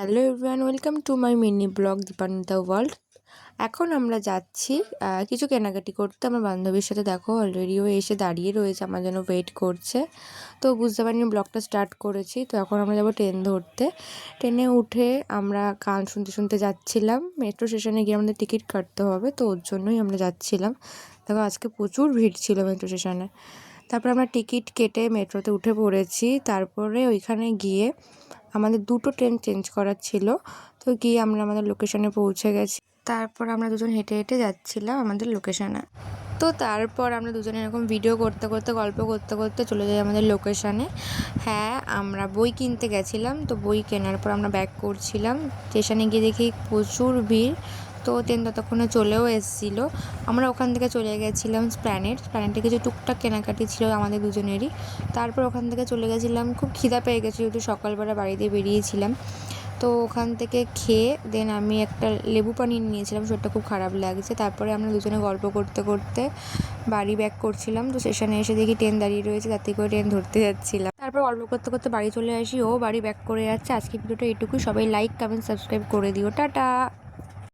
Hello everyone, welcome to my mini blog Dipan the world. এখন আমরা যাচ্ছি কিছু কেনাকাটি করতে আমার বান্ধবীর সাথে। দেখো অলরেডিও এসে দাঁড়িয়ে রয়েছে, আমার জন্য ওয়েট করছে। তো বুঝতে পারিনি ব্লগটা স্টার্ট করেছি। তো এখন আমরা যাবো ট্রেন ধরতে। ট্রেনে উঠে আমরা গান শুনতে শুনতে যাচ্ছিলাম। মেট্রো স্টেশনে গিয়ে আমাদের টিকিট কাটতে হবে, তো ওর জন্যই আমরা যাচ্ছিলাম। দেখো আজকে প্রচুর ভিড় ছিল মেট্রো স্টেশনে। তারপর আমরা টিকিট কেটে মেট্রোতে উঠে পড়েছি। তারপরে ওইখানে গিয়ে আমাদের দুটো ট্রেন চেঞ্জ করার ছিল, তো গিয়ে আমরা আমাদের লোকেশনে পৌঁছে গেছি। তারপর আমরা দুজন হেঁটে হেঁটে যাচ্ছিলাম আমাদের লোকেশনে। তো তারপর আমরা দুজনে এরকম ভিডিও করতে করতে গল্প করতে করতে চলে যাই আমাদের লোকেশনে। হ্যাঁ, আমরা বই কিনতে গেছিলাম। তো বই কেনার পর আমরা ব্যাক করছিলাম। স্টেশনে গিয়ে দেখি প্রচুর ভিড়। তো ট্রেন ততক্ষণে চলেও এসেছিলো। আমরা ওখান থেকে চলে গেছিলাম প্ল্যানেটে কিছু টুকটাক কেনাকাটি ছিল আমাদের দুজনেরই। তারপর ওখান থেকে চলে গেছিলাম, খুব খিদা পেয়ে গেছে যেহেতু সকালবেলা বাড়ি দিয়ে বেরিয়েছিলাম। তো ওখান থেকে খেয়ে দেন আমি একটা লেবু পানি নিয়েছিলাম, শরীরটা খুব খারাপ লাগছে। তারপরে আমরা দুজনে গল্প করতে করতে বাড়ি ব্যাক করছিলাম। তো স্টেশনে এসে দেখি ট্রেন দাঁড়িয়ে রয়েছে, তাতে করে ট্রেন ধরতে যাচ্ছিলাম। তারপর গল্প করতে করতে বাড়ি চলে আসি, ও বাড়ি ব্যাক করে যাচ্ছে। আজকে ভিডিওটা এটুকুই। সবাই লাইক, কমেন্ট, সাবস্ক্রাইব করে দিও। টাটা।